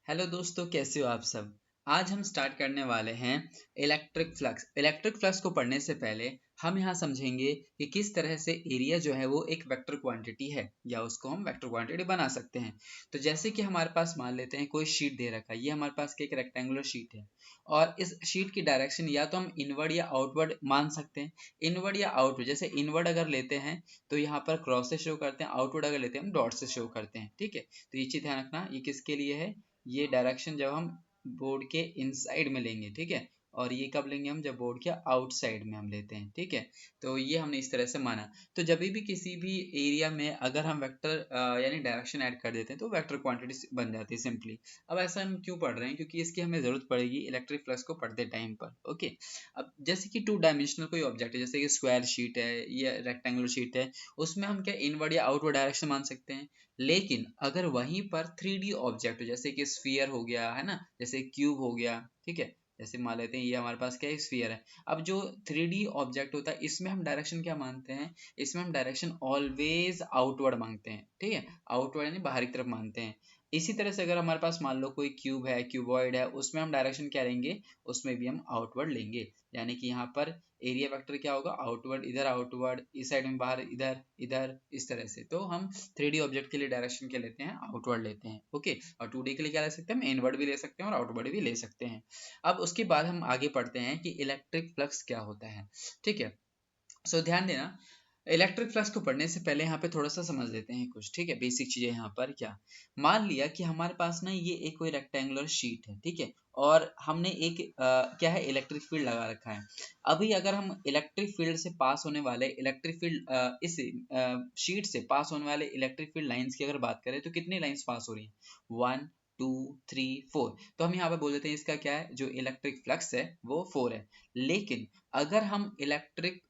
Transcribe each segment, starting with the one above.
Hello दोस्तों, कैसे हो आप सब। आज हम स्टार्ट करने वाले हैं इलेक्ट्रिक फ्लक्स। इलेक्ट्रिक फ्लक्स को पढ़ने से पहले हम यहाँ समझेंगे कि किस तरह से एरिया जो है वो एक वेक्टर क्वांटिटी है या उसको हम वेक्टर क्वांटिटी बना सकते हैं। तो जैसे कि हमारे पास मान लेते हैं कोई शीट दे रखा है, ये हमारे पास एक रेक्टेंगुलर शीट है और इस शीट की डायरेक्शन या तो हम इनवर्ड या आउटवर्ड मान सकते हैं। इनवर्ड या आउटवर्ड, जैसे इनवर्ड अगर लेते हैं तो यहाँ पर क्रॉस से शो करते हैं, आउटवर्ड अगर लेते हैं हम डॉट से शो करते हैं। ठीक है, तो ये चीज ध्यान रखना, ये किसके लिए है। ये डायरेक्शन जब हम बोर्ड के इनसाइड में लेंगे, ठीक है, और ये कब लेंगे हम, जब बोर्ड के आउटसाइड में हम लेते हैं। ठीक है, तो ये हमने इस तरह से माना। तो जब भी किसी भी एरिया में अगर हम वेक्टर यानी डायरेक्शन ऐड कर देते हैं तो वेक्टर क्वांटिटी बन जाती है सिंपली। अब ऐसा हम क्यों पढ़ रहे हैं, क्योंकि इसकी हमें जरूरत पड़ेगी इलेक्ट्रिक फ्लक्स को पढ़ते टाइम पर। ओके, अब जैसे कि टू डायमेंशनल कोई ऑब्जेक्ट है, जैसे कि स्क्वायर शीट है या रेक्टेंगुलर शीट है, उसमें हम क्या इनवर्ड या आउटवर्ड डायरेक्शन मान सकते हैं। लेकिन अगर वहीं पर 3D ऑब्जेक्ट हो, जैसे कि स्फीयर हो गया है ना, जैसे क्यूब हो गया, ठीक है, जैसे मान लेते हैं ये हमारे पास क्या है, स्फीयर है। अब जो 3D ऑब्जेक्ट होता है इसमें हम डायरेक्शन क्या मानते हैं, इसमें हम डायरेक्शन ऑलवेज आउटवर्ड मांगते हैं। ठीक है, आउटवर्ड यानी बाहरी तरफ मानते हैं। इसी तरह से अगर हमारे पास मान लो कोई क्यूब है, क्यूबॉइड है, उसमें हम डायरेक्शन क्या लेंगे, उसमें भी हम आउटवर्ड लेंगे। यानी कि यहाँ पर एरिया वेक्टर क्या होगा, आउटवर्ड, इधर आउटवर्ड, इस साइड में बाहर, इधर इधर, इस तरह से। तो हम 3D ऑब्जेक्ट के लिए डायरेक्शन क्या लेते हैं, आउटवर्ड लेते हैं। ओके, और 2D के लिए क्या ले सकते हैं, हम इनवर्ड भी ले सकते हैं और आउटवर्ड भी ले सकते हैं। अब उसके बाद हम आगे पढ़ते हैं कि इलेक्ट्रिक फ्लक्स क्या होता है। ठीक है, सो ध्यान देना, इलेक्ट्रिक फ्लक्स को पढ़ने से पहले यहाँ पे थोड़ा सा समझ लेते हैं कुछ। ठीक है, बेसिक चीजें यहाँ पर क्या, मान लिया कि हमारे पास ना ये एक कोई रेक्टेंगुलर शीट है, ठीक है, और हमने एक क्या है, इलेक्ट्रिक फील्ड लगा रखा है। अभी अगर हम इलेक्ट्रिक फील्ड से पास होने वाले इलेक्ट्रिक फील्ड इस शीट से पास होने वाले इलेक्ट्रिक फील्ड लाइंस की अगर बात करें तो कितनी लाइंस पास हो रही है, 1 2 3 4। तो हम यहाँ पे बोल देते हैं इसका क्या है, जो इलेक्ट्रिक फ्लक्स है वो 4 है। लेकिन अगर हम इलेक्ट्रिक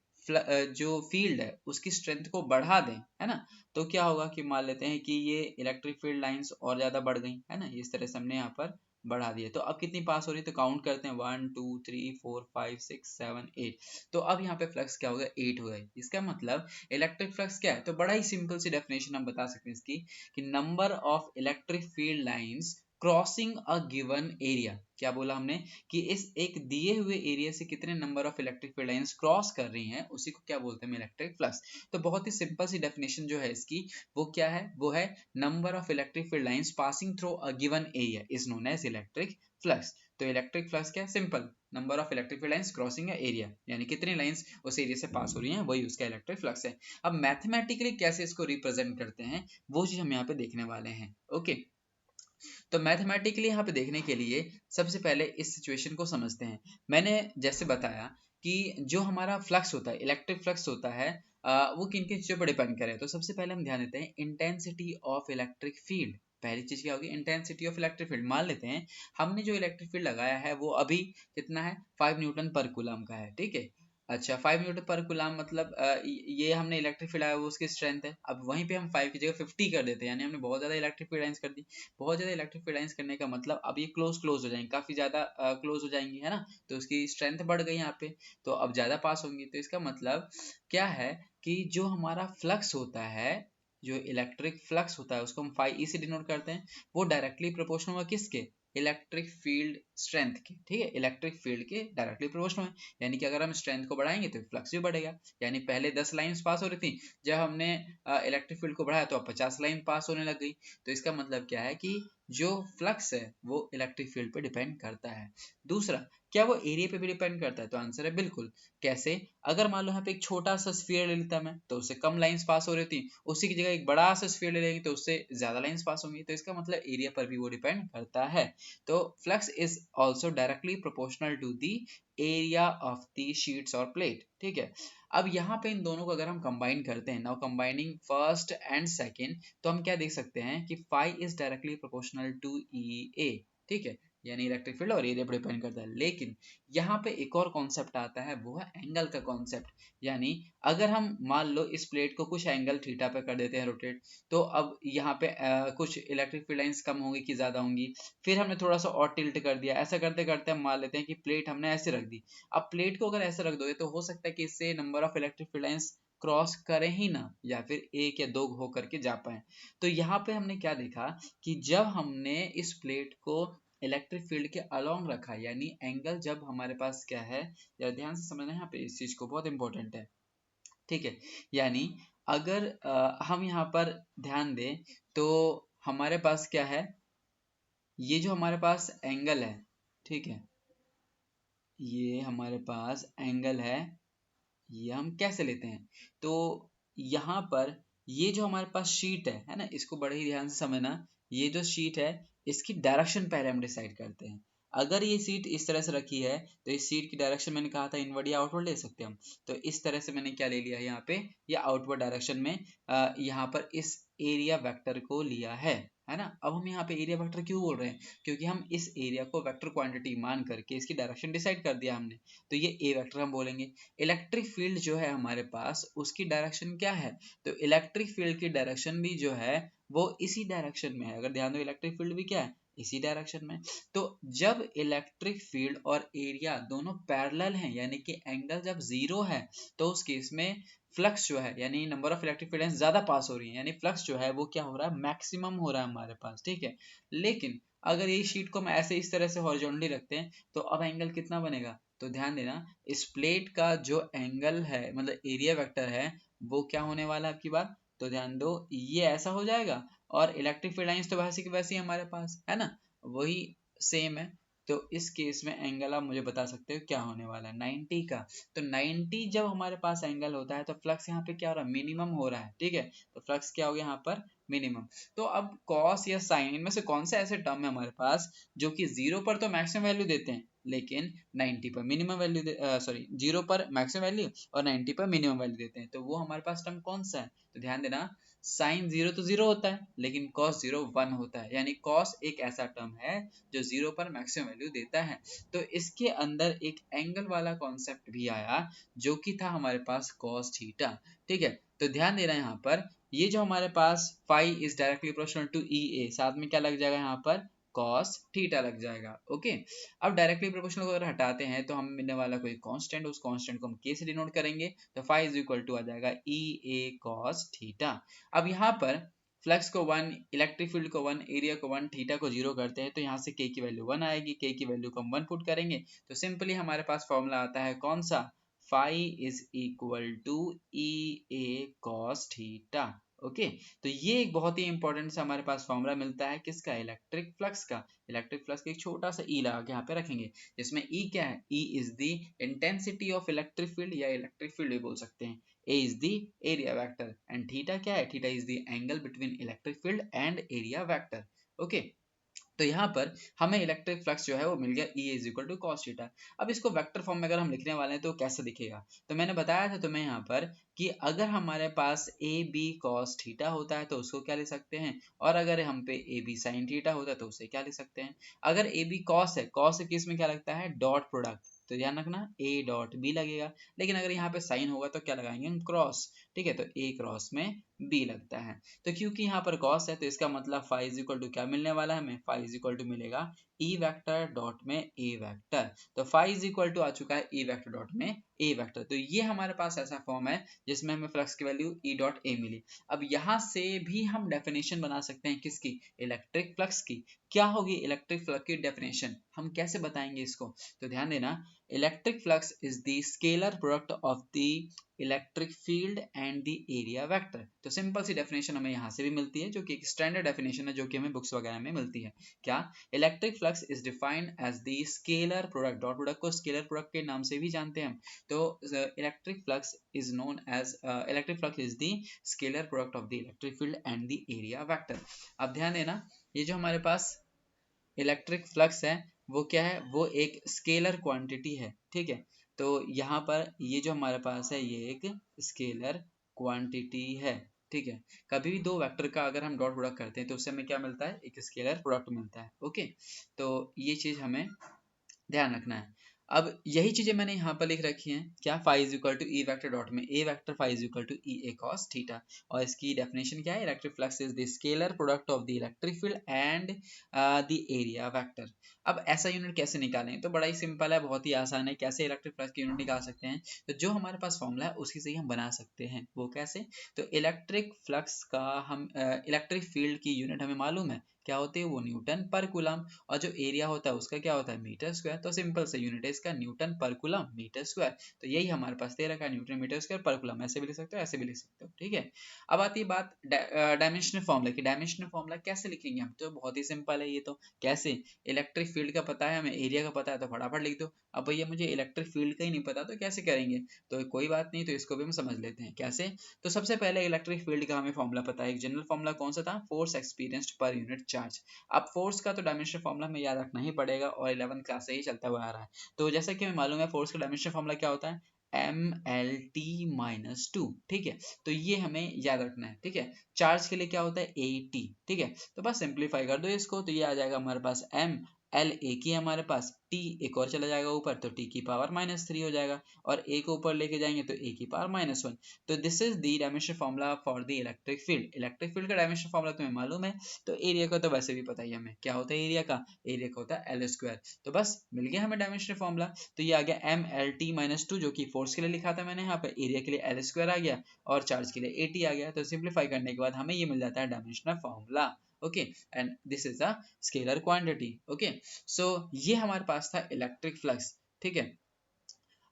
जो फील्ड है उसकी स्ट्रेंथ को बढ़ा दें, है ना, तो क्या होगा कि मान लेते हैं कि ये इलेक्ट्रिक फील्ड लाइंस और ज्यादा बढ़ गई, है ना, इस तरह से हमने यहाँ पर बढ़ा दिया। तो अब कितनी पास हो रही है, तो काउंट करते हैं, 1 2 3 4 5 6 7 8। तो अब यहाँ पे फ्लक्स क्या हो गया, 8 हो गया। इसका मतलब इलेक्ट्रिक फ्लक्स क्या है, तो बड़ा ही सिंपल सी डेफिनेशन हम बता सकते हैं इसकी, कि number of electric field lines crossing a given area. क्या बोला हमने, कि इस एक दिए हुए एरिया से कितने number of electric field lines cross कर रही हैं, उसी को क्या बोलते हैं, इलेक्ट्रिक फ्लक्स। तो बहुत ही सिंपल सी डेफिनेशन जो है इसकी, वो क्या है, वो है number of electric field lines passing through a given area is known as electric flux. तो इलेक्ट्रिक फ्लक्स क्या है, simple, number of electric field lines crossing area, यानी कितनी लाइंस उस एरिया से पास हो रही हैं, वही उसका इलेक्ट्रिक फ्लक्स है। अब मैथमेटिकली कैसे इसको रिप्रेजेंट करते हैं वो चीज हम यहाँ पे देखने वाले हैं। ओके, तो मैथमेटिकली यहाँ पे देखने के लिए सबसे पहले इस सिचुएशन को समझते हैं। मैंने जैसे बताया कि जो हमारा फ्लक्स होता है, इलेक्ट्रिक फ्लक्स होता है, वो किन किन चीजों पर डिपेंड करे। तो सबसे पहले हम ध्यान देते हैं इंटेंसिटी ऑफ इलेक्ट्रिक फील्ड। पहली चीज क्या होगी, इंटेंसिटी ऑफ इलेक्ट्रिक फील्ड। मान लेते हैं हमने जो इलेक्ट्रिक फील्ड लगाया है वो अभी कितना है, 5 न्यूटन पर कूलम का है। ठीक है, अच्छा, 5 न्यूटन पर कूलम मतलब ये हमने इलेक्ट्रिक फील्ड आया वो उसकी स्ट्रेंथ है। अब वहीं पे हम 5 की जगह 50 कर देते हैं, यानी हमने बहुत ज्यादा इलेक्ट्रिक फील्ड लाइंस कर दी। बहुत ज्यादा इलेक्ट्रिक फील्ड लाइंस करने का मतलब अब ये क्लोज हो जाएंगे, काफी ज्यादा क्लोज हो जाएंगी, है ना, तो उसकी स्ट्रेंथ बढ़ गई यहाँ पे, तो अब ज्यादा पास होंगी। तो इसका मतलब क्या है, कि जो हमारा फ्लक्स होता है, जो इलेक्ट्रिक फ्लक्स होता है उसको हम फाई ई से डिनोट करते हैं, वो डायरेक्टली प्रोपोर्शनल होगा किसके, इलेक्ट्रिक फील्ड स्ट्रेंथ के। ठीक है, इलेक्ट्रिक फील्ड के डायरेक्टली प्रोपोर्शनल है। यानी कि अगर हम स्ट्रेंथ को बढ़ाएंगे तो फ्लक्स भी बढ़ेगा। यानी पहले 10 लाइंस पास हो रही थी, जब हमने इलेक्ट्रिक फील्ड को बढ़ाया तो अब 50 लाइन पास होने लग गई। तो इसका मतलब क्या है, कि जो फ्लक्स है वो इलेक्ट्रिक फील्ड पे डिपेंड करता है। दूसरा, क्या वो एरिया पे भी डिपेंड करता है, तो आंसर है बिल्कुल। कैसे, अगर मान लो यहाँ पे एक छोटा सा स्फीयर ले लेता मैं तो उससे कम लाइंस पास हो रही थी, उसी की जगह एक बड़ा सा स्फीयर ले लेंगे तो उससे ज्यादा लाइंस पास होंगी। तो इसका मतलब एरिया पर भी वो डिपेंड करता है। तो flux is also directly proportional to the area of the sheets और प्लेट। ठीक है, अब यहाँ पे इन दोनों को अगर हम कंबाइन करते हैं, now combining first and second, तो हम क्या देख सकते हैं कि phi is directly proportional to E A. ठीक है, यानी इलेक्ट्रिक फील्ड और एरिया पर डिपेंड करता है। लेकिन यहाँ पे एक और कॉन्सेप्ट आता है, वो है एंगल का कॉन्सेप्ट। यानी अगर हम मान लो इस प्लेट को कुछ एंगल थीटा पे कर देते हैं रोटेट, तो अब यहाँ पे कुछ इलेक्ट्रिक फील्ड लाइंस कम होंगी कि ज्यादा होंगी। फिर हमने थोड़ा सा और टिल्ट कर दिया, ऐसा करते करते हम मान लेते हैं कि प्लेट हमने ऐसे रख दी। अब प्लेट को अगर ऐसे रख दोगे तो हो सकता है कि इससे number of electric field lines cross करें ही ना, या फिर एक या दो हो करके जा पाए। तो यहाँ पे हमने क्या देखा कि जब हमने इस प्लेट को इलेक्ट्रिक फील्ड के अलोंग रखा, यानी एंगल जब हमारे पास क्या है, या ध्यान से समझना यहाँ पे इस चीज को, बहुत इंपॉर्टेंट है, ठीक है। यानी अगर हम यहाँ पर ध्यान दें तो हमारे पास क्या है, ये जो हमारे पास एंगल है, ठीक है, ये हमारे पास एंगल है, ये हम कैसे लेते हैं, तो यहाँ पर ये जो हमारे पास शीट है ना, इसको बड़े ही ध्यान से समझना, ये जो शीट है इसकी डायरेक्शन पहले हम डिसाइड करते हैं। अगर ये सीट इस तरह से रखी है तो इस सीट की डायरेक्शन मैंने कहा था इनवर्ड या आउटवर्ड ले सकते हैं हम, तो इस तरह से मैंने क्या ले लिया है यहाँ पे, या आउटवर्ड डायरेक्शन में यहाँ पर इस एरिया वेक्टर को लिया है ना। अब हम यहाँ पे एरिया वेक्टर क्यों बोल रहे हैं, क्योंकि हम इस एरिया को वेक्टर क्वांटिटी मान करके इसकी डायरेक्शन डिसाइड कर दिया हमने, तो ये ए वेक्टर हम बोलेंगे। इलेक्ट्रिक फील्ड जो है हमारे पास उसकी डायरेक्शन क्या है, तो इलेक्ट्रिक फील्ड की डायरेक्शन भी जो है वो इसी डायरेक्शन में है। अगर ध्यान दो इलेक्ट्रिक फील्ड भी क्या है, इसी डायरेक्शन में। तो जब इलेक्ट्रिक फील्ड और एरिया दोनों पैरेलल हैं, यानी कि एंगल जब जीरो है, तो उस केस में फ्लक्स जो है, यानी नंबर ऑफ इलेक्ट्रिक फील्ड ज्यादा पास हो रही है, यानी फ्लक्स जो है वो क्या हो रहा है, मैक्सिमम हो रहा है हमारे पास, ठीक है। लेकिन अगर ये शीट को हम ऐसे इस तरह से हॉरिजॉन्टली रखते हैं तो अब एंगल कितना बनेगा, तो ध्यान देना इस प्लेट का जो एंगल है, मतलब एरिया वेक्टर है, वो क्या होने वाला है आपकी बात, तो ध्यान दो ये ऐसा हो जाएगा, और इलेक्ट्रिक फील्ड लाइंस तो वैसे की वैसी हमारे पास है ना, वही सेम है। तो इस केस में एंगल आप मुझे बता सकते हो क्या होने वाला है, 90 का। तो 90 जब हमारे पास एंगल होता है तो फ्लक्स यहाँ पे क्या हो रहा है, मिनिमम हो रहा है, ठीक है। तो फ्लक्स क्या हो गया यहाँ पर, मिनिमम। तो अब कॉस या साइन, इनमें से कौन सा ऐसे टर्म है हमारे पास जो कि जीरो पर तो मैक्सिमम वैल्यू देते हैं लेकिन 90 पर मिनिमम वैल्यू, सॉरी, जीरो पर मैक्सिमम वैल्यू और 90 पर मिनिमम वैल्यू देते हैं, तो वो हमारे पास टर्म कौन सा है, तो ध्यान देना साइन जीरो तो जीरो होता है लेकिन कॉस जीरो वन होता है, यानी कॉस एक ऐसा टर्म है जो जीरो पर मैक्सिमम वैल्यू देता है। तो इसके अंदर एक एंगल वाला कॉन्सेप्ट भी आया जो कि था हमारे पास कॉस थीटा, ठीक है। तो ध्यान देना यहाँ पर, ये जो हमारे पास phi is directly proportional to E A, साथ में क्या लग जाएगा यहाँ पर, कॉस थीटा लग जाएगा, ओके। अब डायरेक्टली प्रोपोर्शनल को अगर हटाते हैं तो हमें मिलने वाला कोई कांस्टेंट, उस कांस्टेंट को हम के से डिनोट करेंगे, तो फाई इज इक्वल टू आ जाएगा ई ए कॉस थीटा। अब यहाँ पर फ्लक्स को वन, इलेक्ट्रिक फील्ड को वन, एरिया को वन, थीटा को जीरो करते हैं, तो यहाँ से के की वैल्यू वन आएगी, के की वैल्यू को हम वन पुट करेंगे, तो सिंपली हमारे पास फॉर्मूला आता है कौन सा, phi is equal to E A cos theta, okay. तो ये एक बहुत ही इंपॉर्टेंट सा हमारे पास फॉर्मूला मिलता है किसका, इलेक्ट्रिक फ्लक्स का। इलेक्ट्रिक फ्लक्स का एक छोटा सा ई लगा के यहाँ पे रखेंगे, जिसमें ई क्या है, E is the intensity of electric field, या इलेक्ट्रिक फील्ड भी बोल सकते हैं। A is the area vector and theta क्या है, theta is the angle between electric field and area vector, okay. तो यहाँ पर हमें इलेक्ट्रिक फ्लक्स जो है वो मिल गया, E is equal to cos theta. अब इसको वेक्टर फॉर्म में अगर हम लिखने वाले हैं तो कैसे दिखेगा, तो मैंने बताया था तुम्हें यहाँ पर कि अगर हमारे पास ए बी कॉस थीटा होता है तो उसको क्या लिख सकते हैं, और अगर हम पे ए बी साइन थीटा होता है तो उसे क्या लिख सकते हैं। अगर ए बी कॉस है, कॉस के केस में क्या लगता है, डॉट प्रोडक्ट, तो ध्यान रखना ए डॉट बी लगेगा, लेकिन अगर यहाँ पे साइन होगा तो क्या लगाएंगे हम, क्रॉस, ठीक है, तो ए क्रॉस में बी लगता है। तो क्योंकि यहाँ पर कॉस है तो इसका मतलब फाई इज इक्वल टू क्या मिलने वाला है हमें, फाई इज इक्वल टू मिलेगा ई वेक्टर डॉट में ए वेक्टर। तो फाई इज इक्वल टू आ चुका है ई वेक्टर डॉट में ए वेक्टर। तो ये हमारे पास ऐसा फॉर्म है जिसमें हमें फ्लक्स की वैल्यू ई डॉट ए मिली। अब यहाँ से भी हम डेफिनेशन बना सकते हैं किसकी, इलेक्ट्रिक फ्लक्स की। क्या होगी इलेक्ट्रिक फ्लक्स की डेफिनेशन, हम कैसे बताएंगे इसको, तो ध्यान देना, electric flux is the scalar product of the electric field and the area vector. तो सिंपल सी डेफिनेशन हमें यहाँ से भी मिलती है जो कि एक स्टैंडर्ड डेफिनेशन है जो कि हमें बुक्स वगैरह में मिलती है। क्या, electric flux is defined as the scalar product, dot product को स्केलर प्रोडक्ट के नाम से भी जानते हैं हम। तो electric flux is known as, electric flux is the scalar product of the electric field and the area vector. अब ध्यान देना, ये जो हमारे पास इलेक्ट्रिक फ्लक्स है वो क्या है, वो एक स्केलर क्वांटिटी है, ठीक है। तो यहाँ पर ये जो हमारे पास है ये एक स्केलर क्वांटिटी है, ठीक है। कभी भी दो वेक्टर का अगर हम डॉट प्रोडक्ट करते हैं तो उससे हमें क्या मिलता है, एक स्केलर प्रोडक्ट मिलता है, ओके। तो ये चीज हमें ध्यान रखना है। अब यही चीजें मैंने यहाँ पर लिख रखी हैं, क्या, phi is equal to E vector dot में A vector phi is equal to E A cos theta, और इसकी डेफिनेशन क्या है, electric flux is the scalar product of the electric field and the area vector. अब ऐसा unit कैसे निकालें, तो बड़ा ही सिंपल है, बहुत ही आसान है। कैसे इलेक्ट्रिक फ्लक्स की यूनिट निकाल सकते हैं, तो जो हमारे पास फॉर्मूला है उसी से ही हम बना सकते हैं। वो कैसे, तो इलेक्ट्रिक फ्लक्स का हम इलेक्ट्रिक फील्ड की यूनिट हमें मालूम है क्या होती है, वो न्यूटन पर कूलम, और जो एरिया होता है उसका क्या होता है, मीटर स्क्वायर। तो सिंपल से यूनिट है इसका न्यूटन पर कूलम मीटर स्क्वायर। तो यही हमारे पास दे रखा है, न्यूटन मीटर स्क्वायर पर कूलम। ऐसे भी लिख सकते हो, ऐसे भी लिख सकते हो, ठीक है। अब आती है बात डायमेंशनल फॉर्मूला की। डायमेंशनल फॉर्मूला कैसे लिखेंगे हम, तो बहुत ही सिंपल है ये तो। कैसे, इलेक्ट्रिक फील्ड का पता है हमें, एरिया का पता है, तो फटाफट लिख दो। अब भैया मुझे इलेक्ट्रिक फील्ड का ही नहीं पता, तो कैसे करेंगे, तो कोई बात नहीं, तो इसको भी हम समझ लेते हैं कैसे। तो सबसे पहले इलेक्ट्रिक फील्ड का हमें फॉर्मूला पता है, एक जनरल फॉर्मूला कौन सा था, force experienced per unit charge. अब फोर्स का तो डायमेंशनल फॉर्मूला हमें याद रखना ही पड़ेगा, और 11th क्लास से ही चलता हुआ आ रहा है। तो जैसा कि हमें मालूम है फोर्स का डायमेंशनल फॉर्मूला क्या होता है, mlt-2, ठीक है। तो ये हमें याद रखना है, ठीक है। चार्ज के लिए क्या होता है, at, ठीक है। तो बस सिंप्लीफाई कर दो इसको, तो ये आ जाएगा हमारे पास m, l एक ही हमारे पास, t एक और चला जाएगा ऊपर, तो t की पावर -3 हो जाएगा, और a को ऊपर लेके जाएंगे तो a की पावर -1। तो this is the dimensional formula for the electric field. Electric field का डायमेंशनल फॉर्मूला तुम्हें मालूम है, तो एरिया का तो वैसे भी पता ही हमें, क्या होता है एरिया का, एरिया का होता है एल स्क्वायर। तो बस मिल गया हमें डायमेंशनल फॉर्मूला। तो ये आ गया mlt-2, जो कि फोर्स के लिए लिखा था मैंने यहाँ पे, एरिया के लिए एल स्क्वायर आ गया, और चार्ज के लिए at आ गया। तो सिंप्लीफाई करने के बाद हमें ये मिल जाता है dimensional formula. Okay, and this is a scalar quantity. Okay, so ये हमारे पास था इलेक्ट्रिक फ्लक्स, ठीक है।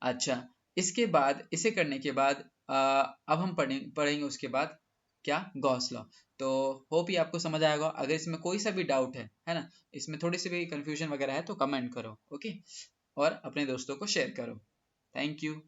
अच्छा, इसके बाद, इसे करने के बाद अब हम पढ़ेंगे उसके बाद क्या, गॉस लॉ। तो होप ये आपको समझ आएगा। अगर इसमें कोई सा भी डाउट है ना, इसमें थोड़ी सी भी कंफ्यूजन वगैरह है, तो कमेंट करो, ओके, और अपने दोस्तों को शेयर करो। Thank you.